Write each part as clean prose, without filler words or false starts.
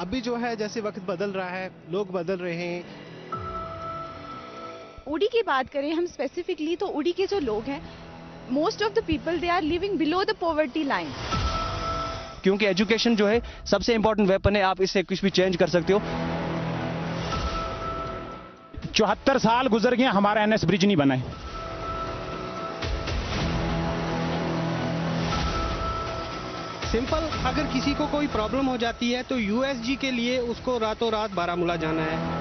अभी जो है जैसे वक्त बदल रहा है, लोग बदल रहे हैं। उड़ी की बात करें हम स्पेसिफिकली, तो उड़ी के जो लोग हैं, most of the people they are living below the poverty line. क्योंकि एजुकेशन जो है सबसे इंपॉर्टेंट वेपन है, आप इससे कुछ भी चेंज कर सकते हो। 74 साल गुजर गए, हमारा एनएस ब्रिज नहीं बना है। सिंपल, अगर किसी को कोई प्रॉब्लम हो जाती है तो यूएसजी के लिए उसको रातों रात बारामूला जाना है।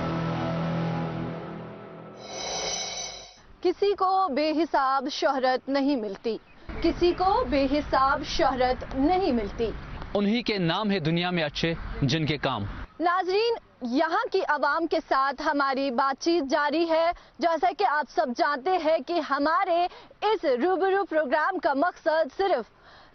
किसी को बेहिसाब शोहरत नहीं मिलती, किसी को बेहिसाब शोहरत नहीं मिलती। उन्हीं के नाम है दुनिया में अच्छे जिनके काम। नाजरीन, यहाँ की आवाम के साथ हमारी बातचीत जारी है। जैसा कि आप सब जानते हैं कि हमारे इस रूबरू प्रोग्राम का मकसद सिर्फ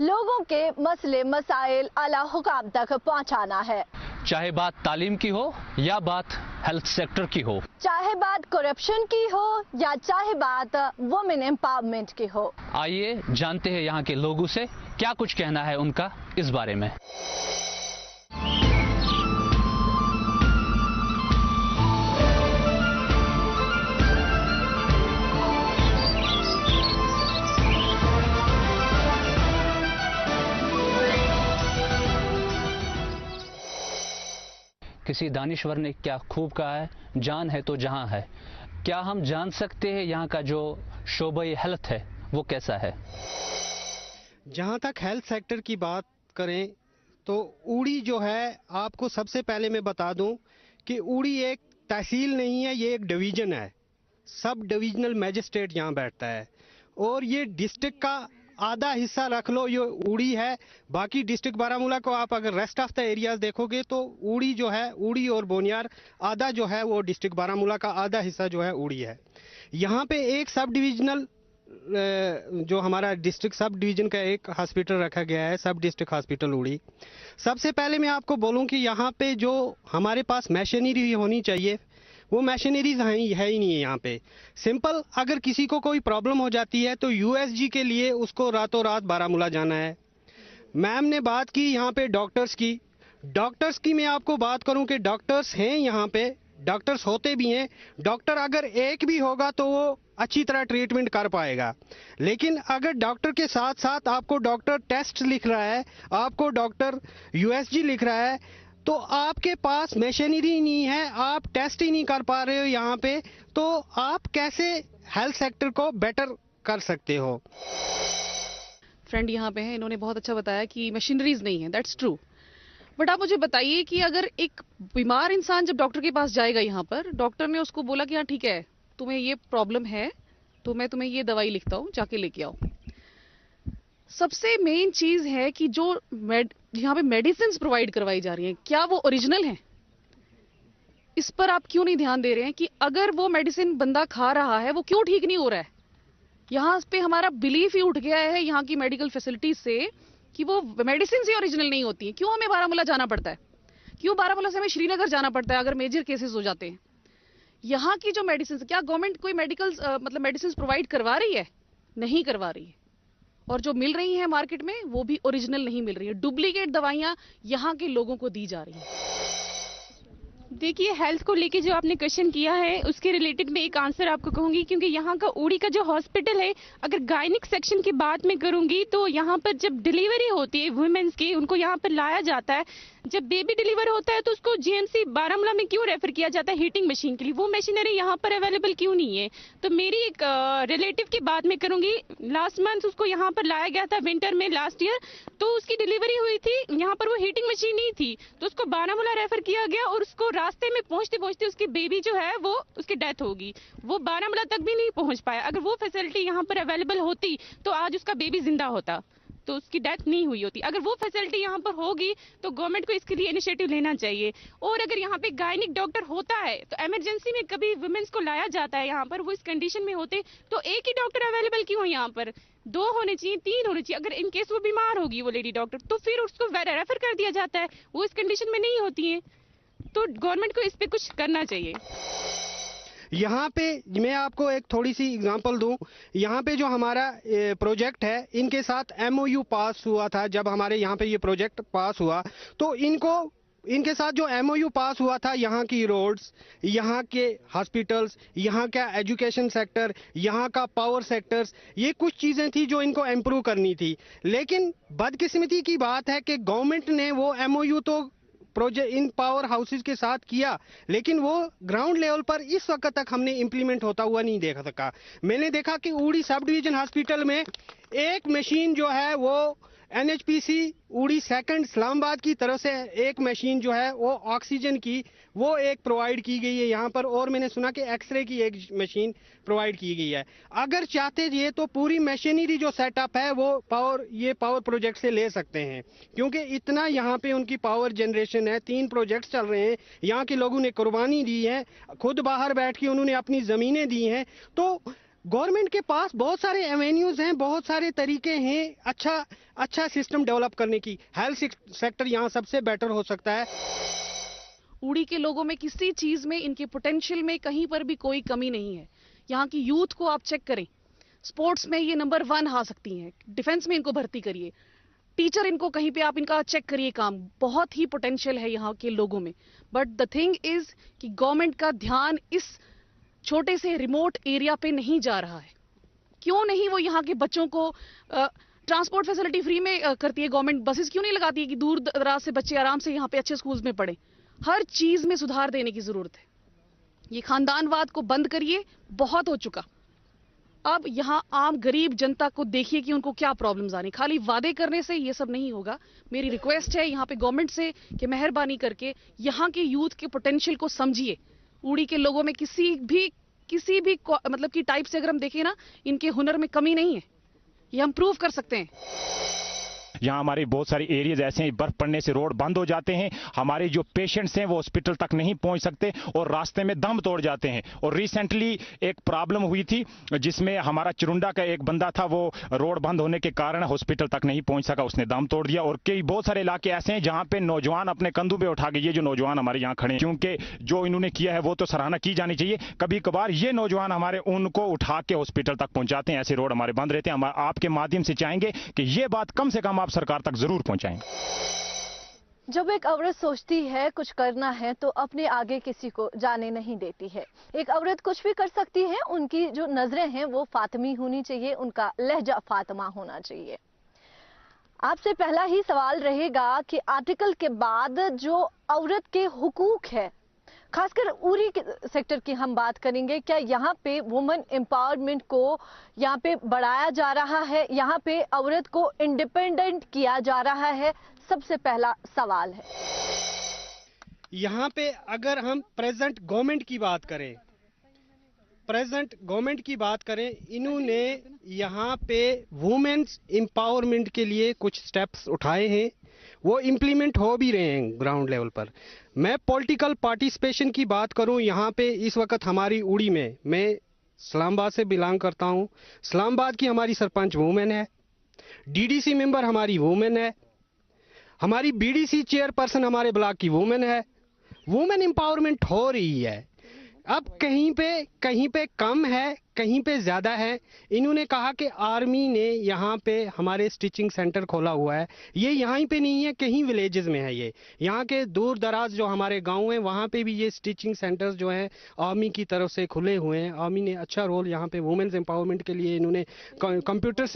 लोगों के मसले मसाइल आला हुकाम तक पहुँचाना है। चाहे बात तालीम की हो या बात हेल्थ सेक्टर की हो, चाहे बात करप्शन की हो या चाहे बात वुमेन एम्पावरमेंट की हो। आइए जानते हैं यहाँ के लोगों से क्या कुछ कहना है उनका इस बारे में। किसी दानिश्वर ने क्या खूब कहा है, जान है तो जहां है। क्या हम जान सकते हैं यहाँ का जो शोबे हेल्थ है वो कैसा है? जहां तक हेल्थ सेक्टर की बात करें तो उड़ी जो है, आपको सबसे पहले मैं बता दूं कि उड़ी एक तहसील नहीं है, ये एक डिवीजन है। सब डिविजनल मैजिस्ट्रेट यहाँ बैठता है और ये डिस्ट्रिक्ट का आधा हिस्सा रख लो ये उड़ी है। बाकी डिस्ट्रिक्ट बारामूला को आप अगर रेस्ट ऑफ द एरियाज देखोगे तो उड़ी जो है, उड़ी और बोनियार आधा जो है वो डिस्ट्रिक्ट बारामूला का आधा हिस्सा जो है उड़ी है। यहाँ पे एक सब डिविजनल जो हमारा डिस्ट्रिक्ट सब डिवीजन का एक हॉस्पिटल रखा गया है, सब डिस्ट्रिक्ट हॉस्पिटल उड़ी। सबसे पहले मैं आपको बोलूं कि यहाँ पे जो हमारे पास मशीनरी होनी चाहिए वो मशीनरीज है ही नहीं है यहाँ पे। सिंपल, अगर किसी को कोई प्रॉब्लम हो जाती है तो यूएसजी के लिए उसको रातों रात बारामूला जाना है। मैम ने बात की यहाँ पे डॉक्टर्स की मैं आपको बात करूँ कि डॉक्टर्स हैं यहाँ पे, डॉक्टर्स होते भी हैं। डॉक्टर अगर एक भी होगा तो वो अच्छी तरह ट्रीटमेंट कर पाएगा, लेकिन अगर डॉक्टर के साथ साथ आपको डॉक्टर टेस्ट लिख रहा है, आपको डॉक्टर यूएसजी लिख रहा है, तो आपके पास मशीनरी नहीं है, आप टेस्ट ही नहीं कर पा रहे हो यहाँ पे, तो आप कैसे हेल्थ सेक्टर को बेटर कर सकते हो? फ्रेंड यहाँ पे हैं, इन्होंने बहुत अच्छा बताया कि मशीनरीज नहीं है, दैट्स ट्रू। बट आप मुझे बताइए कि अगर एक बीमार इंसान जब डॉक्टर के पास जाएगा, यहाँ पर डॉक्टर ने उसको बोला कि हाँ ठीक है तुम्हें ये प्रॉब्लम है तो मैं तुम्हें ये दवाई लिखता हूँ, जाके लेके आओ। सबसे मेन चीज है कि जो यहाँ पे मेडिसिन प्रोवाइड करवाई जा रही हैं, क्या वो ओरिजिनल हैं? इस पर आप क्यों नहीं ध्यान दे रहे हैं कि अगर वो मेडिसिन बंदा खा रहा है वो क्यों ठीक नहीं हो रहा है? यहाँ पे हमारा बिलीफ ही उठ गया है यहाँ की मेडिकल फैसिलिटीज से कि वो मेडिसिन ही ओरिजिनल नहीं होती है। क्यों हमें बारामूला जाना पड़ता है? क्यों बारामूला से हमें श्रीनगर जाना पड़ता है अगर मेजर केसेस हो जाते हैं? यहाँ की जो मेडिसिन, क्या गवर्नमेंट कोई मेडिकल मतलब मेडिसिन प्रोवाइड करवा रही है? नहीं करवा रही है। और जो मिल रही है मार्केट में वो भी ओरिजिनल नहीं मिल रही है, डुप्लीकेट दवाइयां यहाँ के लोगों को दी जा रही हैं। देखिए, हेल्थ को लेके जो आपने क्वेश्चन किया है उसके रिलेटेड मैं एक आंसर आपको कहूंगी, क्योंकि यहाँ का उड़ी का जो हॉस्पिटल है, अगर गायनिक सेक्शन की बात मैं करूंगी तो यहाँ पर जब डिलीवरी होती है वुमेन्स की, उनको यहाँ पर लाया जाता है। जब बेबी डिलीवर होता है तो उसको जीएमसी बारामूला में क्यों रेफर किया जाता है हीटिंग मशीन के लिए? वो मशीनरी यहाँ पर अवेलेबल क्यों नहीं है? तो मेरी एक रिलेटिव की बात मैं करूंगी, लास्ट मंथ उसको यहाँ पर लाया गया था विंटर में लास्ट ईयर, तो उसकी डिलीवरी हुई थी, यहाँ पर वो हीटिंग मशीन नहीं थी तो उसको बारामूला रेफर किया गया और उसको रास्ते में पहुंचते पहुंचते उसकी बेबी जो है वो उसकी डेथ होगी। वो बारामूला तक भी नहीं पहुंच पाया। अगर वो फैसिलिटी यहाँ पर अवेलेबल होती तो आज उसका बेबी जिंदा होता, तो उसकी डेथ नहीं हुई होती। अगर वो फैसिलिटी यहाँ पर होगी तो गवर्नमेंट को इसके लिए इनिशिएटिव लेना चाहिए। और अगर यहाँ पे गायनिक डॉक्टर होता है तो इमरजेंसी में कभी वुमेन्स को लाया जाता है यहाँ पर, वो इस कंडीशन में होते तो एक ही डॉक्टर अवेलेबल क्यों है यहाँ पर? 2 होने चाहिए, 3 होने चाहिए। अगर इन केस वो बीमार होगी वो लेडी डॉक्टर तो फिर उसको रेफर कर दिया जाता है, वो इस कंडीशन में नहीं होती है। तो गवर्नमेंट को इस पे कुछ करना चाहिए। यहाँ पे मैं आपको एक थोड़ी सी एग्जांपल दूं। यहाँ पे जो हमारा प्रोजेक्ट है, इनके साथ एमओयू पास हुआ था। जब हमारे यहाँ पे ये प्रोजेक्ट पास हुआ तो इनको इनके साथ जो एमओयू पास हुआ था, यहाँ की रोड्स, यहाँ के हॉस्पिटल्स, यहाँ का एजुकेशन सेक्टर, यहाँ का पावर सेक्टर्स, ये कुछ चीजें थी जो इनको इम्प्रूव करनी थी। लेकिन बदकिस्मती की बात है कि गवर्नमेंट ने वो एमओयू तो प्रोजेक्ट इन पावर हाउसेज के साथ किया, लेकिन वो ग्राउंड लेवल पर इस वक्त तक हमने इंप्लीमेंट होता हुआ नहीं देख सका। मैंने देखा कि ऊड़ी सब डिवीजन हॉस्पिटल में एक मशीन जो है वो एनएचपीसी ऊड़ी सेकंड इस्लामाबाद की तरफ से एक मशीन जो है वो ऑक्सीजन की वो एक प्रोवाइड की गई है यहाँ पर, और मैंने सुना कि एक्सरे की एक मशीन प्रोवाइड की गई है। अगर चाहते ये तो पूरी मशीनरी जो सेटअप है वो पावर प्रोजेक्ट से ले सकते हैं, क्योंकि इतना यहाँ पे उनकी पावर जनरेशन है। 3 प्रोजेक्ट्स चल रहे हैं, यहाँ के लोगों ने कुर्बानी दी है, खुद बाहर बैठ के उन्होंने अपनी जमीनें दी हैं। तो गवर्नमेंट के पास बहुत सारे एवेन्यूज हैं, बहुत सारे तरीके हैं अच्छा सिस्टम डेवलप करने की। हेल्थ सेक्टर यहाँ सबसे बेटर हो सकता है। ऊड़ी के लोगों में किसी चीज में, इनके पोटेंशियल में कहीं पर भी कोई कमी नहीं है। यहाँ की यूथ को आप चेक करें, स्पोर्ट्स में ये नंबर 1 आ सकती हैं, डिफेंस में इनको भर्ती करिए, टीचर इनको कहीं पे आप इनका चेक करिए काम, बहुत ही पोटेंशियल है यहाँ के लोगों में। बट द थिंग इज कि गवर्नमेंट का ध्यान इस छोटे से रिमोट एरिया पे नहीं जा रहा है। क्यों नहीं वो यहाँ के बच्चों को ट्रांसपोर्ट फैसिलिटी फ्री में करती है गवर्नमेंट, बसेस क्यों नहीं लगाती है कि दूर दराज से बच्चे आराम से यहाँ पे अच्छे स्कूल्स में पढ़े। हर चीज में सुधार देने की जरूरत है। ये खानदानवाद को बंद करिए, बहुत हो चुका। अब यहाँ आम गरीब जनता को देखिए कि उनको क्या प्रॉब्लम्स आ रही। खाली वादे करने से ये सब नहीं होगा। मेरी रिक्वेस्ट है यहाँ पे गवर्नमेंट से कि मेहरबानी करके यहाँ के यूथ के पोटेंशियल को समझिए। ऊड़ी के लोगों में किसी भी मतलब की टाइप से अगर हम देखें ना, इनके हुनर में कमी नहीं है, ये हम प्रूव कर सकते हैं। यहाँ हमारे बहुत सारे एरियाज ऐसे हैं, बर्फ पड़ने से रोड बंद हो जाते हैं, हमारे जो पेशेंट्स हैं वो हॉस्पिटल तक नहीं पहुंच सकते और रास्ते में दम तोड़ जाते हैं। और रिसेंटली एक प्रॉब्लम हुई थी जिसमें हमारा चिरुंडा का एक बंदा था, वो रोड बंद होने के कारण हॉस्पिटल तक नहीं पहुंच सका, उसने दम तोड़ दिया। और कई बहुत सारे इलाके ऐसे हैं जहां पे नौजवान अपने कंधों पे उठा के, ये जो नौजवान हमारे यहाँ खड़े हैं, क्योंकि जो इन्होंने किया है वो तो सराहना की जानी चाहिए। कभी कभार ये नौजवान हमारे उनको उठा के हॉस्पिटल तक पहुंचाते हैं, ऐसे रोड हमारे बंद रहते हैं। हम आपके माध्यम से चाहेंगे कि ये बात कम से कम आप सरकार तक जरूर पहुंचाएं। जब एक औरत सोचती है कुछ करना है तो अपने आगे किसी को जाने नहीं देती है। एक औरत कुछ भी कर सकती है, उनकी जो नजरें हैं वो फातिमी होनी चाहिए, उनका लहजा फातिमा होना चाहिए। आपसे पहला ही सवाल रहेगा कि आर्टिकल के बाद जो औरत के हुकूक है, खासकर ऊरी सेक्टर की हम बात करेंगे, क्या यहाँ पे वुमेन एम्पावरमेंट को यहाँ पे बढ़ाया जा रहा है, यहाँ पे औरत को इंडिपेंडेंट किया जा रहा है? सबसे पहला सवाल है। यहाँ पे अगर हम प्रेजेंट गवर्नमेंट की बात करें, इन्होंने यहाँ पे वुमेन्स एम्पावरमेंट के लिए कुछ स्टेप्स उठाए हैं, वो इम्प्लीमेंट हो भी रहे हैं ग्राउंड लेवल पर। मैं पॉलिटिकल पार्टिसिपेशन की बात करूं, यहाँ पे इस वक्त हमारी ऊड़ी में, मैं इस्लामाबाद से बिलोंग करता हूं, इस्लामाबाद की हमारी सरपंच वुमेन है, डीडीसी मेंबर हमारी वुमेन है, हमारी बीडीसी चेयरपर्सन हमारे ब्लॉक की वुमेन है। वुमेन एम्पावरमेंट हो रही है। अब कहीं पे कम है, कहीं पे ज्यादा है। इन्होंने कहा कि आर्मी ने यहाँ पे हमारे स्टिचिंग सेंटर खोला हुआ है। ये यहाँ पे नहीं है, कहीं विलेजेस में है। ये यहाँ के दूर दराज जो हमारे गांव हैं वहाँ पे भी ये स्टिचिंग सेंटर्स जो हैं आर्मी की तरफ से खुले हुए हैं। आर्मी ने अच्छा रोल यहाँ पे वुमेन्स एम्पावरमेंट के लिए इन्होंने कंप्यूटर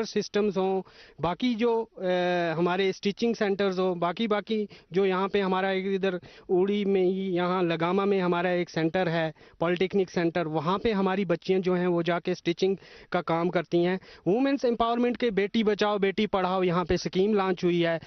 सिस्टम्स हों, बाकी जो हमारे स्टिचिंग सेंटर्स हो, बाकी जो यहाँ पे हमारा इधर ऊड़ी में ही, यहाँ लगामा में हमारा एक सेंटर है, पॉलिटेक्निक सेंटर, वहाँ पे हमारी बच्चियां जो हैं वो जाके स्टिचिंग का काम करती हैं। वुमेन्स एम्पावरमेंट के बेटी बचाओ बेटी पढ़ाओ यहाँ पे स्कीम लॉन्च हुई है।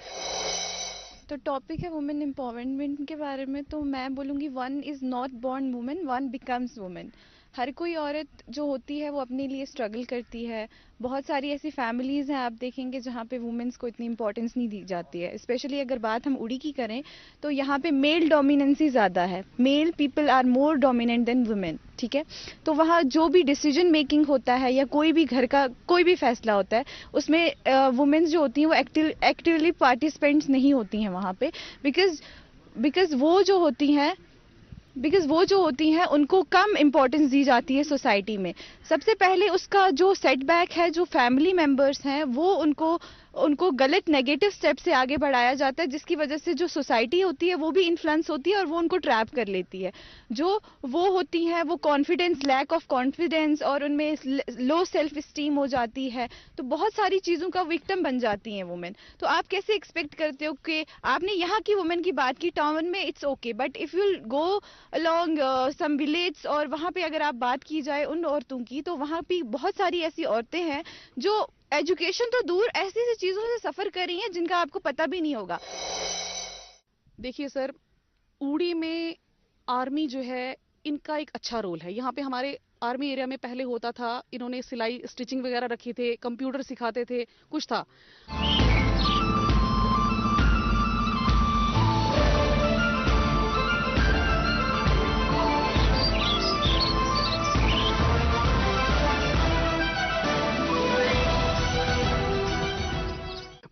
तो टॉपिक है वुमेन एम्पावरमेंट के बारे में, तो मैं बोलूँगी one is not born women, one becomes women. हर कोई औरत जो होती है वो अपने लिए स्ट्रगल करती है। बहुत सारी ऐसी फैमिलीज़ हैं आप देखेंगे जहाँ पे वुमेन्स को इतनी इंपॉर्टेंस नहीं दी जाती है। स्पेशली अगर बात हम ऊड़ी की करें तो यहाँ पे मेल डोमिनेंसी ज़्यादा है, male people are more dominant than women, ठीक है। तो वहाँ जो भी डिसीजन मेकिंग होता है या कोई भी घर का कोई भी फैसला होता है उसमें वुमेन्स जो होती हैं वो एक्टिवली पार्टिसिपेंट्स नहीं होती हैं वहाँ पे, बिकॉज वो जो होती हैं उनको कम इम्पोर्टेंस दी जाती है सोसाइटी में। सबसे पहले उसका जो सेटबैक है, जो फैमिली मेंबर्स हैं वो उनको उनको गलत नेगेटिव स्टेप से आगे बढ़ाया जाता है, जिसकी वजह से जो सोसाइटी होती है वो भी इन्फ्लुएंस होती है और वो उनको ट्रैप कर लेती है। जो वो होती हैं वो कॉन्फिडेंस, लैक ऑफ कॉन्फिडेंस और उनमें लो सेल्फ स्टीम हो जाती है, तो बहुत सारी चीज़ों का विक्टिम बन जाती हैं वुमेन। तो आप कैसे एक्सपेक्ट करते हो कि आपने यहाँ की वुमेन की बात की, टाउन में it's okay, but if you go along some village और वहाँ पे अगर आप बात की जाए उन औरतों की, तो वहाँ पे बहुत सारी ऐसी औरतें हैं जो एजुकेशन तो दूर ऐसी ऐसी चीज़ों से सफ़र कर रही हैं जिनका आपको पता भी नहीं होगा। देखिए सर, उड़ी में आर्मी जो है इनका एक अच्छा रोल है। यहाँ पे हमारे आर्मी एरिया में पहले होता था, इन्होंने सिलाई स्टिचिंग वगैरह रखे थे, कंप्यूटर सिखाते थे, कुछ था।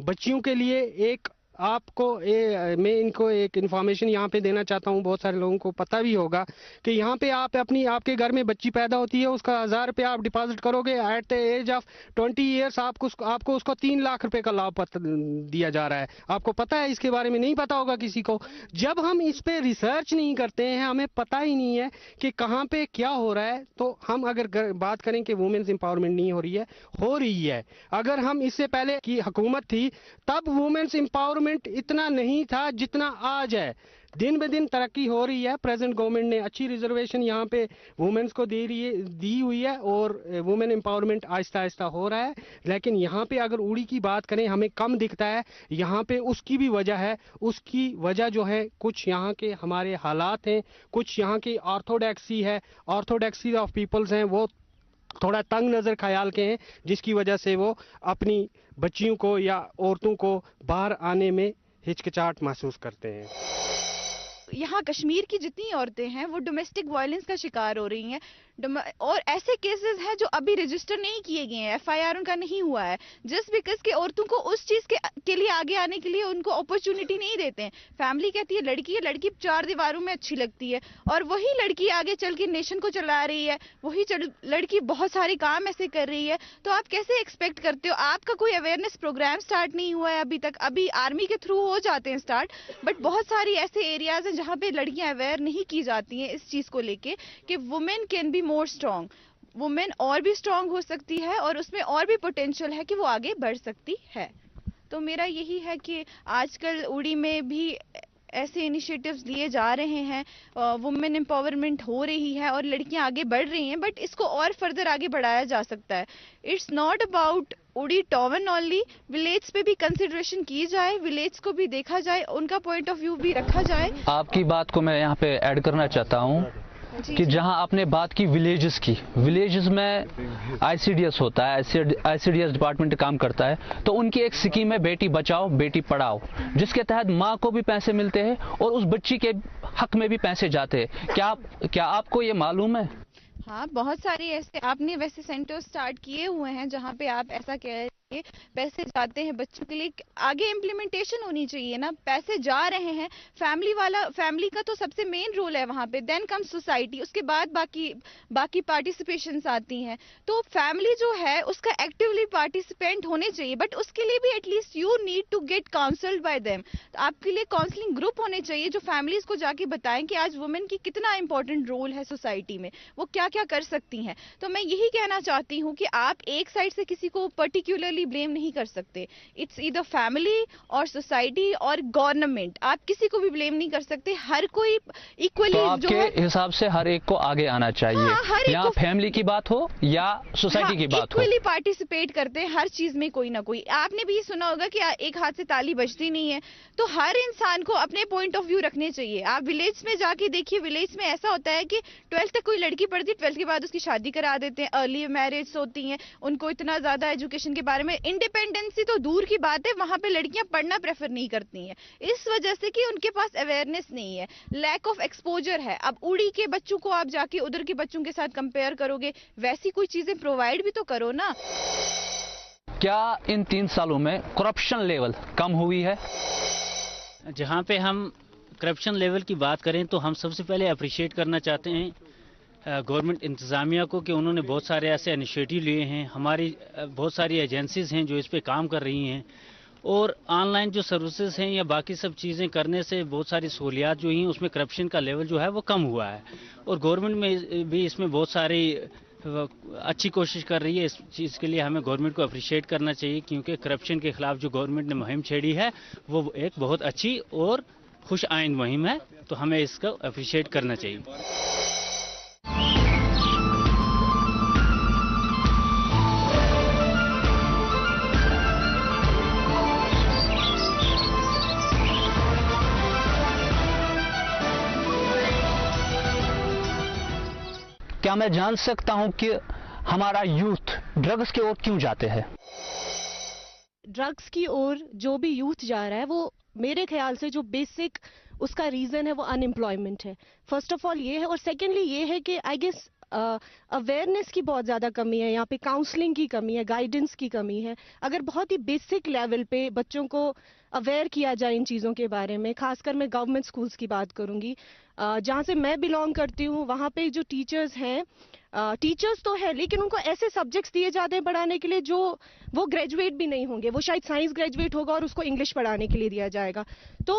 बच्चियों के लिए एक आपको मैं इनको एक इन्फॉर्मेशन यहाँ पे देना चाहता हूँ, बहुत सारे लोगों को पता भी होगा कि यहाँ पे आप आपके घर में बच्ची पैदा होती है, उसका 1000 रुपये आप डिपॉजिट करोगे, at the age of 20 years आपको उसको 3 लाख रुपए का लाभ दिया जा रहा है। आपको पता है? इसके बारे में नहीं पता होगा किसी को। जब हम इस पे रिसर्च नहीं करते हैं, हमें पता ही नहीं है कि कहाँ पे क्या हो रहा है, तो हम अगर बात करें कि वुमेन्स एम्पावरमेंट नहीं हो रही है। अगर हम इससे पहले की हुकूमत थी तब वुमेन्स एम्पावरमेंट इतना नहीं था जितना आज है। दिन ब दिन तरक्की हो रही है। प्रेजेंट गवर्नमेंट ने अच्छी रिजर्वेशन यहाँ पे वुमेन्स को दी हुई है और वुमेन एम्पावरमेंट आहिस्ता आहिस्ता हो रहा है। लेकिन यहाँ पे अगर उड़ी की बात करें, हमें कम दिखता है यहाँ पे। उसकी भी वजह है, उसकी वजह जो है कुछ यहाँ के हमारे हालात हैं, कुछ यहाँ की ऑर्थोडॉक्सी है, ऑर्थोडॉक्सी ऑफ पीपल्स हैं, वो थोड़ा तंग नज़र ख्याल के हैं, जिसकी वजह से वो अपनी बच्चियों को या औरतों को बाहर आने में हिचकिचाहट महसूस करते हैं। यहाँ कश्मीर की जितनी औरतें हैं वो डोमेस्टिक वायलेंस का शिकार हो रही हैं, और ऐसे केसेस हैं जो अभी रजिस्टर नहीं किए गए हैं, एफआईआर उनका नहीं हुआ है, जस्ट बिकॉज के औरतों को उस चीज के लिए आगे आने के लिए उनको अपॉर्चुनिटी नहीं देते हैं। फैमिली कहती है लड़की 4 दीवारों में अच्छी लगती है, और वही लड़की आगे चल के नेशन को चला रही है, वही लड़की बहुत सारे काम ऐसे कर रही है। तो आप कैसे एक्सपेक्ट करते हो? आपका कोई अवेयरनेस प्रोग्राम स्टार्ट नहीं हुआ है अभी तक। अभी आर्मी के थ्रू हो जाते हैं स्टार्ट, बट बहुत सारी ऐसे एरियाज हैं जहाँ पे लड़कियां अवेयर नहीं की जाती हैं इस चीज को लेके कि women can be more strong, women और भी स्ट्रांग हो सकती है और उसमें और भी पोटेंशियल है कि वो आगे बढ़ सकती है। तो मेरा यही है कि आजकल उड़ी में भी ऐसे इनिशिएटिव्स लिए जा रहे हैं, वुमेन एम्पावरमेंट हो रही है और लड़कियां आगे बढ़ रही हैं, बट इसको और फर्दर आगे बढ़ाया जा सकता है। इट्स नॉट अबाउट उड़ी टाउन ओनली, विलेज पे भी कंसिडरेशन की जाए, विलेज को भी देखा जाए, उनका पॉइंट ऑफ व्यू भी रखा जाए। आपकी बात को मैं यहाँ पे ऐड करना चाहता हूँ कि जहां आपने बात की विलेजेस की, विलेजेस में आईसीडीएस होता है, आईसीडीएस डिपार्टमेंट काम करता है, तो उनकी एक स्कीम है बेटी बचाओ बेटी पढ़ाओ, जिसके तहत माँ को भी पैसे मिलते हैं और उस बच्ची के हक में भी पैसे जाते हैं। क्या आपको ये मालूम है? हाँ, बहुत सारे ऐसे आपने वैसे सेंटर स्टार्ट किए हुए हैं जहाँ पे आप ऐसा कह रहे हैं पैसे जाते हैं बच्चों के लिए। आगे इम्प्लीमेंटेशन होनी चाहिए ना, पैसे जा रहे हैं, फैमिली का तो सबसे मेन रोल है वहाँ पे, देन कम सोसाइटी, उसके बाद बाकी पार्टिसिपेशंस आती हैं। तो फैमिली जो है उसका एक्टिवली पार्टिसिपेंट होने चाहिए, बट उसके लिए भी at least you need to get counselled by them. तो आपके लिए काउंसलिंग ग्रुप होने चाहिए जो फैमिलीज को जाके बताएं कि आज वुमेन की कितना इंपॉर्टेंट रोल है सोसाइटी में, वो क्या क्या कर सकती हैं। तो मैं यही कहना चाहती हूँ कि आप एक साइड से किसी को पर्टिकुलरली ब्लेम नहीं कर सकते, इट्स ईदर फैमिली और सोसाइटी और गवर्नमेंट, आप किसी को भी ब्लेम नहीं कर सकते। हर कोई इक्वली, तो आपके हिसाब से हर एक को आगे आना चाहिए। हाँ, या फैमिली की बात हो या सोसाइटी की बात हो, इक्वली पार्टिसिपेट करते हैं हर चीज में कोई ना कोई। आपने भी सुना होगा कि एक हाथ से ताली बजती नहीं है, तो हर इंसान को अपने पॉइंट ऑफ व्यू रखने चाहिए। आप विलेज में जाके देखिए, विलेज में ऐसा होता है कि 12th तक कोई लड़की पढ़ती है, 12th के बाद उसकी शादी करा देते हैं, अर्ली मैरिज होती हैं, उनको इतना ज्यादा एजुकेशन के बारे में, इंडिपेंडेंसी तो दूर की बात है, वहां पे लड़कियां पढ़ना प्रेफर नहीं करती हैं, इस वजह से कि उनके पास अवेयरनेस नहीं है, लैक ऑफ एक्सपोजर है। अब उड़ी के बच्चों को आप जाके उधर के बच्चों के साथ कंपेयर करोगे, वैसी कोई चीजें प्रोवाइड भी तो करो ना। क्या इन 3 सालों में करप्शन लेवल कम हुई है? जहाँ पे हम करप्शन लेवल की बात करें तो हम सबसे पहले अप्रिशिएट करना चाहते हैं गवर्नमेंट इंतज़ामिया को कि उन्होंने बहुत सारे ऐसे इनिशिएटिव लिए हैं। हमारी बहुत सारी एजेंसीज़ हैं जो इस पे काम कर रही हैं, और ऑनलाइन जो सर्विसेज हैं या बाकी सब चीज़ें करने से बहुत सारी सहूलियात जो हैं उसमें करप्शन का लेवल जो है वो कम हुआ है। और गवर्नमेंट में भी इसमें बहुत सारी अच्छी कोशिश कर रही है। इस चीज़ के लिए हमें गवर्नमेंट को अप्रिशिएट करना चाहिए, क्योंकि करप्शन के खिलाफ जो गवर्नमेंट ने मुहिम छेड़ी है वो एक बहुत अच्छी और खुश आइंद मुहिम है, तो हमें इसको अप्रिशिएट करना चाहिए। क्या मैं जान सकता हूं कि हमारा यूथ ड्रग्स की ओर क्यों जाते हैं? ड्रग्स की ओर जो भी यूथ जा रहा है, वो मेरे ख्याल से जो बेसिक उसका रीजन है वो अनएम्प्लॉयमेंट है। फर्स्ट ऑफ ऑल ये है, और सेकेंडली ये है कि आई गेस अवेयरनेस की बहुत ज़्यादा कमी है, यहाँ पे काउंसलिंग की कमी है, गाइडेंस की कमी है। अगर बहुत ही बेसिक लेवल पे बच्चों को अवेयर किया जाए इन चीज़ों के बारे में, खासकर मैं गवर्नमेंट स्कूल्स की बात करूँगी, जहाँ से मैं बिलोंग करती हूँ, वहाँ पे जो टीचर्स हैं, टीचर्स तो है लेकिन उनको ऐसे सब्जेक्ट्स दिए जाते हैं पढ़ाने के लिए जो वो ग्रेजुएट भी नहीं होंगे। वो शायद साइंस ग्रेजुएट होगा और उसको इंग्लिश पढ़ाने के लिए दिया जाएगा, तो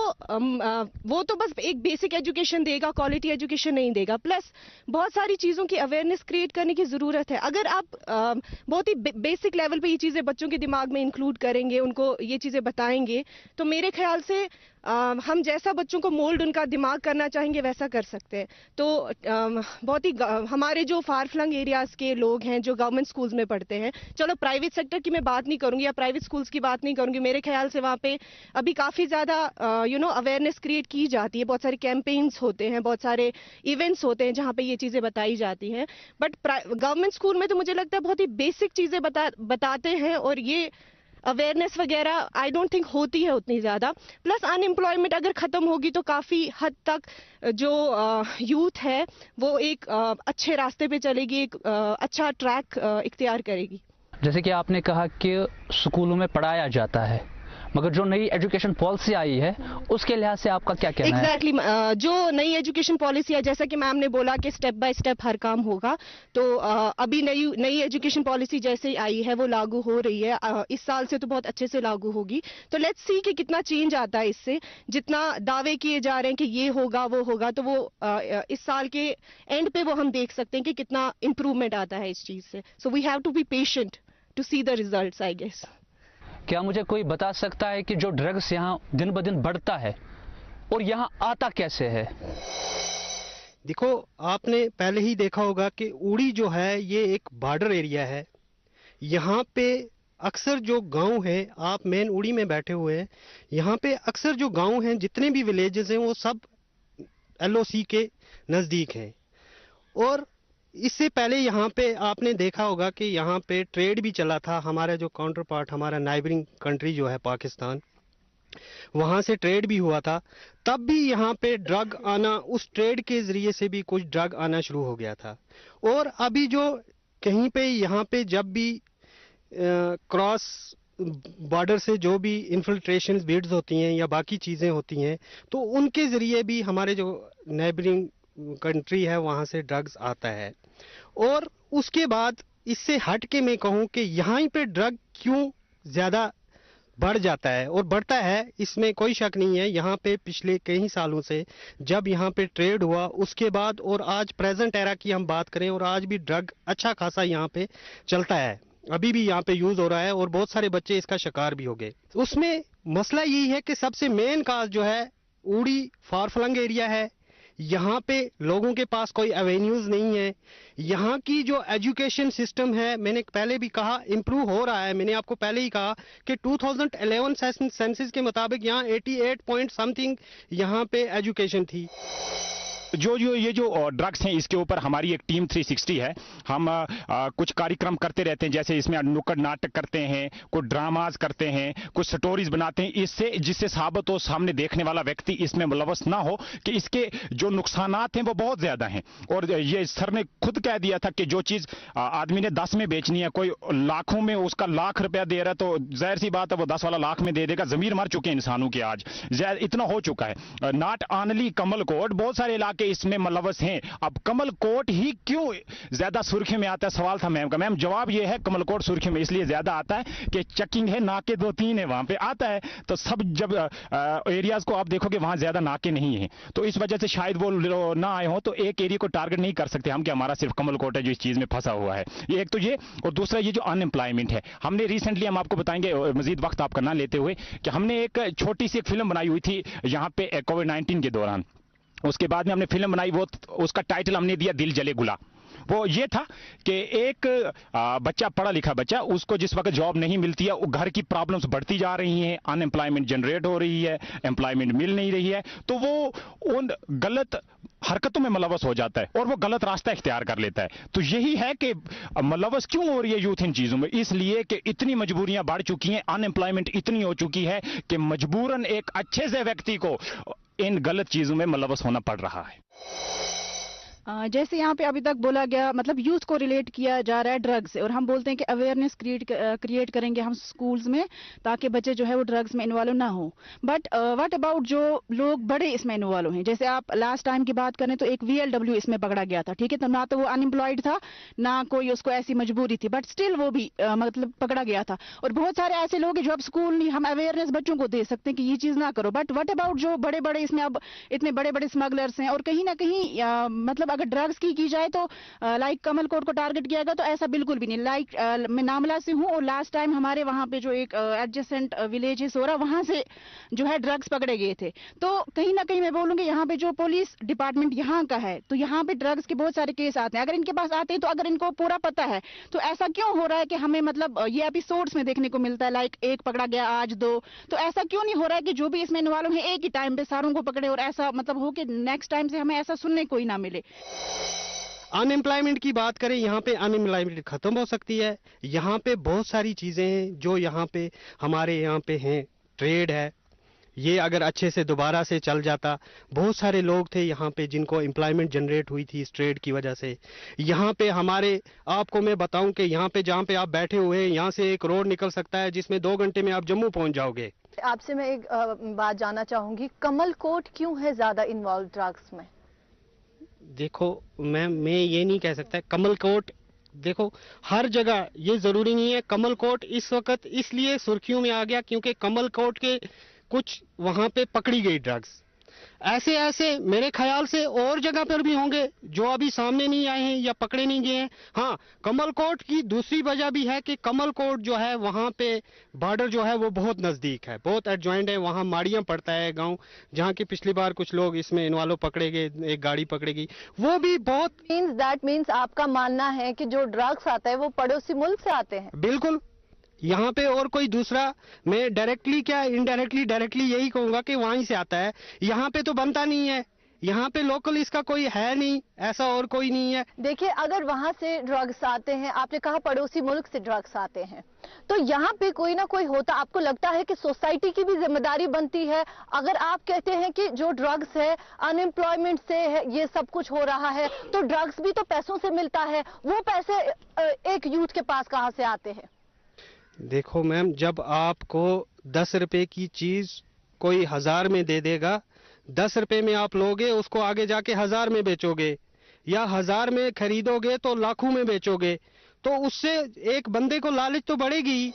वो तो बस एक बेसिक एजुकेशन देगा, क्वालिटी एजुकेशन नहीं देगा। प्लस बहुत सारी चीज़ों की अवेयरनेस क्रिएट करने की ज़रूरत है। अगर आप बहुत ही बेसिक लेवल पे ये चीज़ें बच्चों के दिमाग में इंक्लूड करेंगे, उनको ये चीज़ें बताएंगे, तो मेरे ख्याल से हम जैसा बच्चों को मोल्ड उनका दिमाग करना चाहेंगे वैसा कर सकते हैं। तो बहुत ही हमारे जो फार फ्लंग एरियाज़ के लोग हैं जो गवर्नमेंट स्कूल्स में पढ़ते हैं, चलो प्राइवेट सेक्टर की मैं बात नहीं करूंगी या प्राइवेट स्कूल्स की बात नहीं करूंगी, मेरे ख्याल से वहाँ पे अभी काफ़ी ज़्यादा अवेयरनेस क्रिएट की जाती है। बहुत सारे कैंपेन्स होते हैं, बहुत सारे इवेंट्स होते हैं जहाँ पे ये चीज़ें बताई जाती हैं। बट गवर्नमेंट स्कूल में तो मुझे लगता है बहुत ही बेसिक चीज़ें बताते हैं, और ये अवेयरनेस वगैरह आई डोंट थिंक होती है उतनी ज़्यादा। प्लस अनएम्प्लॉयमेंट अगर ख़त्म होगी तो काफ़ी हद तक जो यूथ है वो एक अच्छे रास्ते पे चलेगी, एक अच्छा ट्रैक इख्तियार करेगी। जैसे कि आपने कहा कि स्कूलों में पढ़ाया जाता है, मगर जो नई एजुकेशन पॉलिसी आई है उसके लिहाज से आपका क्या कहना है? एग्जैक्टली जो नई एजुकेशन पॉलिसी है, जैसा कि मैम ने बोला कि स्टेप बाय स्टेप हर काम होगा, तो अभी नई एजुकेशन पॉलिसी जैसे आई है वो लागू हो रही है। इस साल से तो बहुत अच्छे से लागू होगी, तो लेट्स सी कि कितना चेंज आता है इससे। जितना दावे किए जा रहे हैं कि ये होगा वो होगा, तो वो इस साल के एंड पे वो हम देख सकते हैं कि कितना इम्प्रूवमेंट आता है इस चीज़ से। So we have to be patient to see the results, I guess. क्या मुझे कोई बता सकता है कि जो ड्रग्स यहाँ दिन ब दिन बढ़ता है और यहाँ आता कैसे है? देखो, आपने पहले ही देखा होगा कि उड़ी जो है ये एक बॉर्डर एरिया है। यहाँ पे अक्सर जो गांव है, आप मेन उड़ी में बैठे हुए हैं, यहाँ पे अक्सर जो गांव हैं, जितने भी विलेजेस हैं वो सब LOC के नज़दीक हैं। और इससे पहले यहाँ पे आपने देखा होगा कि यहाँ पे ट्रेड भी चला था। हमारा जो काउंटर पार्ट, हमारा नाइबरिंग कंट्री जो है पाकिस्तान, वहाँ से ट्रेड भी हुआ था। तब भी यहाँ पे ड्रग आना, उस ट्रेड के ज़रिए से भी कुछ ड्रग आना शुरू हो गया था। और अभी जो कहीं पे यहाँ पे जब भी क्रॉस बॉर्डर से जो भी इन्फिल्ट्रेशन बिड्स होती हैं या बाकी चीज़ें होती हैं, तो उनके ज़रिए भी हमारे जो नाइबरिंग कंट्री है वहाँ से ड्रग्स आता है। और उसके बाद इससे हट के मैं कहूँ कि यहाँ पे ड्रग क्यों ज़्यादा बढ़ जाता है, और बढ़ता है इसमें कोई शक नहीं है। यहाँ पे पिछले कई सालों से जब यहाँ पे ट्रेड हुआ उसके बाद और आज प्रेजेंट एरा की हम बात करें, और आज भी ड्रग अच्छा खासा यहाँ पे चलता है, अभी भी यहाँ पे यूज हो रहा है, और बहुत सारे बच्चे इसका शिकार भी हो गए। उसमें मसला यही है कि सबसे मेन काज जो है, उड़ी फार फ्लंग एरिया है, यहाँ पे लोगों के पास कोई एवेन्यूज नहीं है। यहाँ की जो एजुकेशन सिस्टम है, मैंने पहले भी कहा, इम्प्रूव हो रहा है। मैंने आपको पहले ही कहा कि 2011 सेंसस के मुताबिक यहाँ 88 पॉइंट समथिंग यहाँ पे एजुकेशन थी। ये जो ड्रग्स हैं इसके ऊपर हमारी एक टीम 360 है। हम कुछ कार्यक्रम करते रहते हैं, जैसे इसमें नुक्कड़ नाटक करते हैं, कुछ ड्रामाज करते हैं, कुछ स्टोरीज बनाते हैं, जिससे साबित हो, सामने देखने वाला व्यक्ति इसमें मुलव्वस ना हो कि इसके जो नुकसानात हैं वो बहुत ज्यादा हैं। और ये सर ने खुद कह दिया था कि जो चीज आदमी ने 10 में बेचनी है, कोई लाखों में उसका लाख रुपया दे रहा है, तो जाहिर सी बात है वो 10 वाला लाख में दे देगा। जमीर मर चुके हैं इंसानों के, आज इतना हो चुका है। नॉट ऑनली कमल कोट, बहुत सारे इलाके के इसमें मुलव्वस हैं। अब कमल कोर्ट ही क्यों ज्यादा सुर्खी में आता है, सवाल था मैम का। मैम जवाब ये है, कमल कोर्ट सुर्खी में इसलिए ज्यादा आता है कि चेकिंग है, नाके 2-3 है वहां पे आता है, तो सब जब एरियाज को आप देखोगे वहां ज्यादा नाके नहीं है, तो इस वजह से शायद वो ना आए हो, तो एक एरिया को टारगेट नहीं कर सकते हम कि हमारा सिर्फ कमल कोर्ट है जो इस चीज में फंसा हुआ है। ये एक तो ये, और दूसरा ये जो अनएम्प्लॉयमेंट है, हमने रिसेंटली, हम आपको बताएंगे मजीद वक्त आपका ना लेते हुए, कि हमने एक छोटी सी एक फिल्म बनाई हुई थी यहाँ पे कोविड-19 के दौरान। उसके बाद में हमने फिल्म बनाई, वो उसका टाइटल हमने दिया दिल जले गुला। वो ये था कि एक बच्चा, पढ़ा लिखा बच्चा, उसको जिस वक्त जॉब नहीं मिलती है, वो घर की प्रॉब्लम्स बढ़ती जा रही हैं, अनएम्प्लॉयमेंट जनरेट हो रही है, एम्प्लॉयमेंट मिल नहीं रही है, तो वो उन गलत हरकतों में मुलव्वस हो जाता है और वो गलत रास्ता इख्तियार कर लेता है। तो यही है कि मुलव्वस क्यों हो रही है यूथ इन चीजों में, इसलिए कि इतनी मजबूरियां बढ़ चुकी हैं, अनएम्प्लॉयमेंट इतनी हो चुकी है कि मजबूरन एक अच्छे से व्यक्ति को इन गलत चीजों में मुलव्वस होना पड़ रहा है। जैसे यहाँ पे अभी तक बोला गया, मतलब यूथ को रिलेट किया जा रहा है ड्रग्स से, और हम बोलते हैं कि अवेयरनेस क्रिएट करेंगे हम स्कूल्स में ताकि बच्चे जो है वो ड्रग्स में इन्वॉल्व ना हो। बट व्हाट अबाउट जो लोग बड़े इसमें इन्वॉल्व हैं? जैसे आप लास्ट टाइम की बात करें तो एक VLW इसमें पकड़ा गया था, ठीक है, तो ना तो वो अनएम्प्लॉयड था ना कोई उसको ऐसी मजबूरी थी, बट स्टिल वो भी मतलब पकड़ा गया था। और बहुत सारे ऐसे लोग हैं जो अब स्कूल नहीं, हम अवेयरनेस बच्चों को दे सकते हैं कि ये चीज ना करो, बट व्हाट अबाउट जो बड़े बड़े इसमें अब इतने बड़े बड़े स्मगलर्स हैं, और कहीं ना कहीं मतलब अगर ड्रग्स की जाए तो लाइक कमल कोर्ट को टारगेट किया गया, तो ऐसा बिल्कुल भी नहीं। लाइक मैं नामला से हूं और लास्ट टाइम हमारे वहां पे जो एक एडजेसेंट विलेज है सोरा, वहां से जो है ड्रग्स पकड़े गए थे। तो कहीं ना कहीं मैं बोलूंगी यहाँ पे जो पुलिस डिपार्टमेंट यहाँ का है, तो यहाँ पे ड्रग्स के बहुत सारे केस आते हैं। अगर इनके पास आते हैं तो अगर इनको पूरा पता है तो ऐसा क्यों हो रहा है कि हमें मतलब ये एपिसोड्स में देखने को मिलता है, लाइक एक पकड़ा गया आज 2, तो ऐसा क्यों नहीं हो रहा है कि जो भी इसमें इन्वॉल्व है एक ही टाइम पे सारों को पकड़े, और ऐसा मतलब हो कि नेक्स्ट टाइम से हमें ऐसा सुनने को ही ना मिले। अनएम्प्लॉयमेंट की बात करें, यहाँ पे अनएम्प्लॉयमेंट खत्म हो सकती है। यहाँ पे बहुत सारी चीजें हैं जो यहाँ पे हमारे यहाँ पे हैं। ट्रेड है, ये अगर अच्छे से दोबारा से चल जाता, बहुत सारे लोग थे यहाँ पे जिनको एम्प्लॉयमेंट जनरेट हुई थी इस ट्रेड की वजह से। यहाँ पे हमारे, आपको मैं बताऊं कि यहाँ पे जहाँ पे आप बैठे हुए हैं, यहाँ से एक रोड निकल सकता है जिसमें 2 घंटे में आप जम्मू पहुंच जाओगे। आपसे मैं एक बात जानना चाहूंगी, कमल कोर्ट क्यों है ज्यादा इन्वॉल्व ड्रग्स में? देखो मैम, मैं ये नहीं कह सकता कमल कोर्ट, देखो हर जगह, ये जरूरी नहीं है। कमल कोर्ट इस वक्त इसलिए सुर्खियों में आ गया क्योंकि कमल कोर्ट के कुछ वहां पे पकड़ी गई ड्रग्स। ऐसे ऐसे मेरे ख्याल से और जगह पर भी होंगे जो अभी सामने नहीं आए हैं या पकड़े नहीं गए हैं। हाँ, कमल कोर्ट की दूसरी वजह भी है कि कमल कोर्ट जो है वहां पे बॉर्डर जो है वो बहुत नजदीक है, बहुत एडजॉइंट है। वहां माड़ियां पड़ता है गांव, जहां की पिछली बार कुछ लोग इसमें इन्वॉल्व पकड़े गए, एक गाड़ी पकड़ेगी, वो भी बहुत। दैट मीन्स आपका मानना है कि जो ड्रग्स आता है वो पड़ोसी मुल्क से आते हैं? बिल्कुल, यहाँ पे और कोई दूसरा, मैं डायरेक्टली क्या इनडायरेक्टली, डायरेक्टली यही कहूंगा कि वहीं से आता है। यहाँ पे तो बनता नहीं है, यहाँ पे लोकल इसका कोई है नहीं, ऐसा और कोई नहीं है। देखिए, अगर वहां से ड्रग्स आते हैं, आपने कहा पड़ोसी मुल्क से ड्रग्स आते हैं, तो यहाँ पे कोई ना कोई होता, आपको लगता है कि सोसाइटी की भी जिम्मेदारी बनती है? अगर आप कहते हैं कि जो ड्रग्स है अनएम्प्लॉयमेंट से है, ये सब कुछ हो रहा है, तो ड्रग्स भी तो पैसों से मिलता है, वो पैसे एक यूथ के पास कहाँ से आते हैं? देखो मैम, जब आपको 10 रुपए की चीज कोई 1000 में दे देगा, 10 रुपए में आप लोगे, उसको आगे जाके 1000 में बेचोगे, या 1000 में खरीदोगे तो लाखों में बेचोगे, तो उससे एक बंदे को लालच तो बढ़ेगी।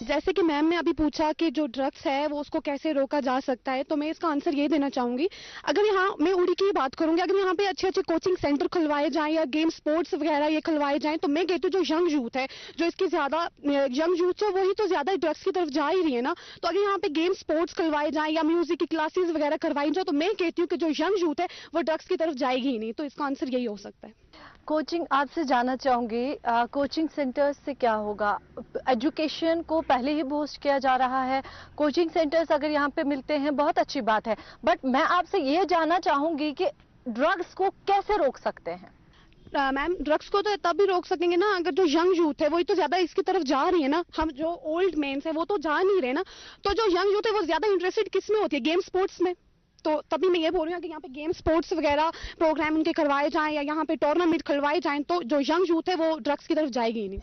जैसे कि मैम ने अभी पूछा कि जो ड्रग्स है वो उसको कैसे रोका जा सकता है, तो मैं इसका आंसर ये देना चाहूंगी। अगर यहाँ मैं उड़ी की बात करूंगी, अगर यहाँ पे अच्छे अच्छे कोचिंग सेंटर खुलवाए जाएं या गेम स्पोर्ट्स वगैरह ये खुलवाए जाएं, तो मैं कहती हूँ जो यंग यूथ है, जो इसकी ज्यादा यंग यूथ है वही तो ज्यादा ड्रग्स की तरफ जा ही रही है ना। तो अगर यहाँ पे गेम स्पोर्ट्स खुलवाए जाएं या म्यूजिक की क्लासेस वगैरह करवाई जाए, तो मैं कहती हूँ कि जो यंग यूथ है वो ड्रग्स की तरफ जाएगी ही नहीं। तो इसका आंसर यही हो सकता है। कोचिंग, आपसे जानना चाहूंगी, कोचिंग सेंटर्स से क्या होगा? एजुकेशन को पहले ही बूस्ट किया जा रहा है, कोचिंग सेंटर्स अगर यहाँ पे मिलते हैं बहुत अच्छी बात है, बट मैं आपसे ये जानना चाहूंगी कि ड्रग्स को कैसे रोक सकते हैं? मैम, ड्रग्स को तो तब भी रोक सकेंगे ना अगर जो यंग यूथ है वही तो ज्यादा इसकी तरफ जा रही है ना। हम जो ओल्ड मेन्स है वो तो जा नहीं रहे ना, तो जो यंग यूथ है वो ज्यादा इंटरेस्टेड किस में होती है? गेम स्पोर्ट्स में। तो तभी मैं ये बोल रही हूँ कि यहाँ पे गेम स्पोर्ट्स वगैरह प्रोग्राम इनके करवाए जाएं या यहाँ पे टूर्नामेंट खुलवाए जाएं, तो जो यंग यूथ है वो ड्रग्स की तरफ जाएगी ही नहीं।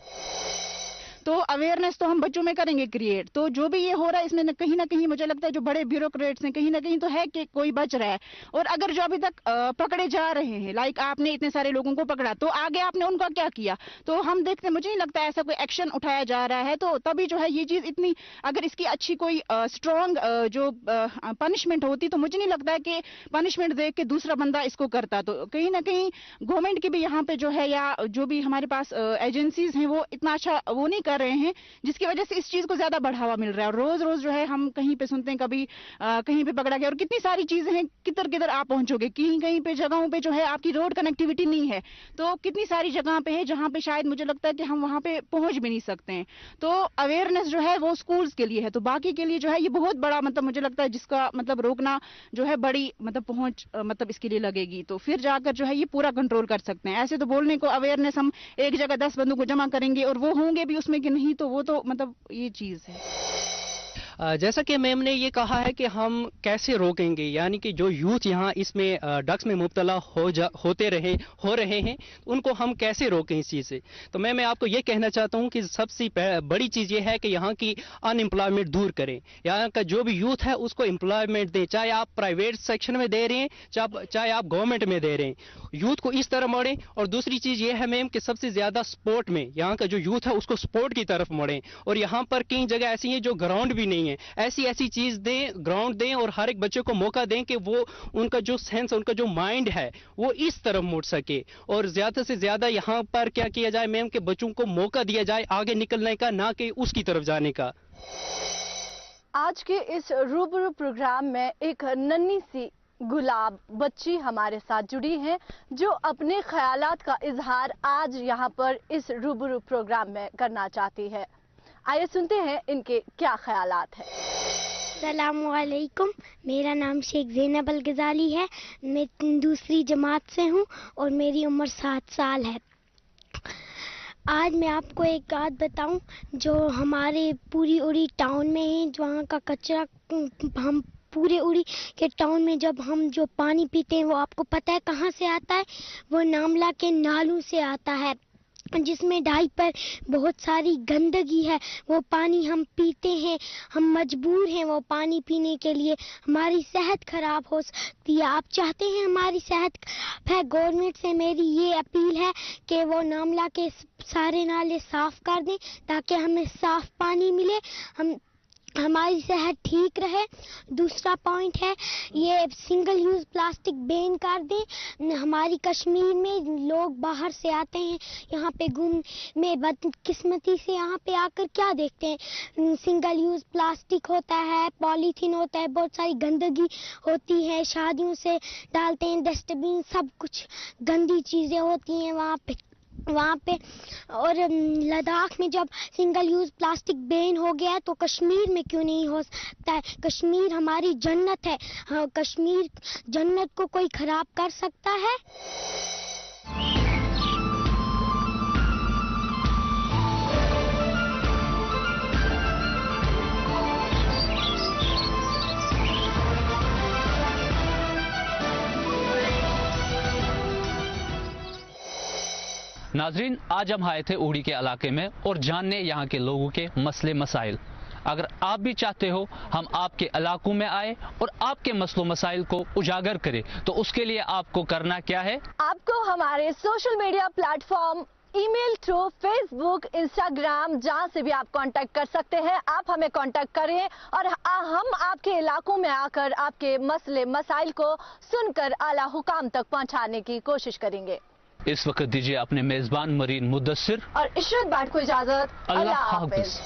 तो अवेयरनेस तो हम बच्चों में करेंगे क्रिएट। तो जो भी ये हो रहा है इसमें कहीं ना कहीं मुझे लगता है जो बड़े ब्यूरोक्रेट्स हैं कहीं ना कहीं तो है कि कोई बच रहा है। और अगर जो अभी तक पकड़े जा रहे हैं, लाइक आपने इतने सारे लोगों को पकड़ा, तो आगे आपने उनका क्या किया? तो हम देखते, मुझे नहीं लगता ऐसा कोई एक्शन उठाया जा रहा है। तो तभी जो है ये चीज इतनी, अगर इसकी अच्छी कोई स्ट्रॉन्ग जो पनिशमेंट होती तो मुझे नहीं लगता है कि पनिशमेंट देख के दूसरा बंदा इसको करता। तो कहीं ना कहीं गवर्नमेंट की भी यहाँ पे जो है, या जो भी हमारे पास एजेंसीज हैं, वो इतना अच्छा वो नहीं कर रहे हैं, जिसकी वजह से इस चीज को ज्यादा बढ़ावा मिल रहा है। और रोज रोज जो है हम कहीं पे सुनते हैं कभी कहीं पे पकड़ा गया, और कितनी सारी चीजें हैं, किधर किधर आप पहुंचोगे। कहीं कहीं पे जगहों पे जो है आपकी रोड कनेक्टिविटी नहीं है, तो कितनी सारी जगह पे है जहाँ पे शायद मुझे लगता है कि हम वहाँ पे पहुंच भी नहीं सकते हैं। तो अवेयरनेस जो है वो स्कूल्स के लिए है, तो बाकी के लिए जो है ये बहुत बड़ा मतलब मुझे लगता है जिसका मतलब रोकना जो है बड़ी मतलब पहुंच मतलब इसके लिए लगेगी, तो फिर जाकर जो है ये पूरा कंट्रोल कर सकते हैं। ऐसे तो बोलने को अवेयरनेस हम एक जगह 10 बंदों को जमा करेंगे और वो होंगे भी उसमें कि नहीं, तो वो तो मतलब ये चीज है। जैसा कि मैम ने ये कहा है कि हम कैसे रोकेंगे, यानी कि जो यूथ यहाँ इसमें ड्रग्स में मुब्तला हो रहे हैं उनको हम कैसे रोकें इस चीज़ से। तो मैं आपको ये कहना चाहता हूँ कि सबसे बड़ी चीज़ ये है कि यहाँ की अनएम्प्लॉयमेंट दूर करें। यहाँ का जो भी यूथ है उसको एम्प्लॉयमेंट दें, चाहे आप प्राइवेट सेक्शन में दे रहे हैं चाहे आप गवर्नमेंट में दे रहे हैं, यूथ को इस तरह मोड़ें। और दूसरी चीज़ ये है मैम कि सबसे ज़्यादा स्पोर्ट में यहाँ का जो यूथ है उसको स्पोर्ट की तरफ मोड़ें। और यहाँ पर कई जगह ऐसी हैं जो ग्राउंड भी नहीं है, ऐसी चीज दें, ग्राउंड दें और हर एक बच्चे को मौका दें कि वो उनका जो सेंस, उनका जो माइंड है वो इस तरफ मुड़ सके। और ज्यादा से ज्यादा यहाँ पर क्या किया जाए मैम कि बच्चों को मौका दिया जाए आगे निकलने का, ना कि उसकी तरफ जाने का। आज के इस रूबरू प्रोग्राम में एक नन्ही सी गुलाब बच्ची हमारे साथ जुड़ी हैं जो अपने ख्यालात का इजहार आज यहाँ पर इस रूबरू प्रोग्राम में करना चाहती है। आइए सुनते हैं इनके क्या ख्यालात हैं। अस्सलामुअलैकुम, मेरा नाम शेख ज़ैनब अल गज़ाली है। मैं दूसरी जमात से हूँ और मेरी उम्र 7 साल है। आज मैं आपको एक बात बताऊं जो हमारे पूरी उड़ी टाउन में है, वहाँ का कचरा हम पूरे उड़ी के टाउन में जब हम जो पानी पीते हैं वो आपको पता है कहाँ से आता है? वो नामला के नालों से आता है, जिसमें डाइपर बहुत सारी गंदगी है। वो पानी हम पीते हैं, हम मजबूर हैं वो पानी पीने के लिए, हमारी सेहत खराब हो सकती है। आप चाहते हैं हमारी सेहत खराब है, गवर्नमेंट से मेरी ये अपील है कि वो नामला के सारे नाले साफ कर दें ताकि हमें साफ पानी मिले, हमारी सेहत ठीक रहे। दूसरा पॉइंट है ये सिंगल यूज़ प्लास्टिक बैन कर दें। हमारी कश्मीर में लोग बाहर से आते हैं यहाँ पे घूमने, बदकिस्मती से यहाँ पे आकर क्या देखते हैं? सिंगल यूज़ प्लास्टिक होता है, पॉलीथीन होता है, बहुत सारी गंदगी होती है, शादियों से डालते हैं डस्टबिन, सब कुछ गंदी चीज़ें होती हैं वहाँ पे। और लद्दाख में जब सिंगल यूज़ प्लास्टिक बैन हो गया है तो कश्मीर में क्यों नहीं हो सकता है? कश्मीर हमारी जन्नत है, हाँ, कश्मीर जन्नत को कोई खराब कर सकता है? नाजरीन, आज हम आए थे उड़ी के इलाके में और जानने यहाँ के लोगों के मसले मसाइल। अगर आप भी चाहते हो हम आपके इलाकों में आए और आपके मसलों मसाइल को उजागर करें तो उसके लिए आपको करना क्या है? आपको हमारे social media platform, email through, Facebook, Instagram, जहां से भी आप कांटेक्ट कर सकते हैं, आप हमें कांटेक्ट करें और हम आपके इलाकों में आकर आपके मसले मसाइल को सुनकर आला हुकाम तक पहुंचाने की कोशिश करेंगे। इस वक्त दीजिए अपने मेजबान मरीन मुदस्सिर और इशरत बाट को इजाजत। अल्लाह हाफिज।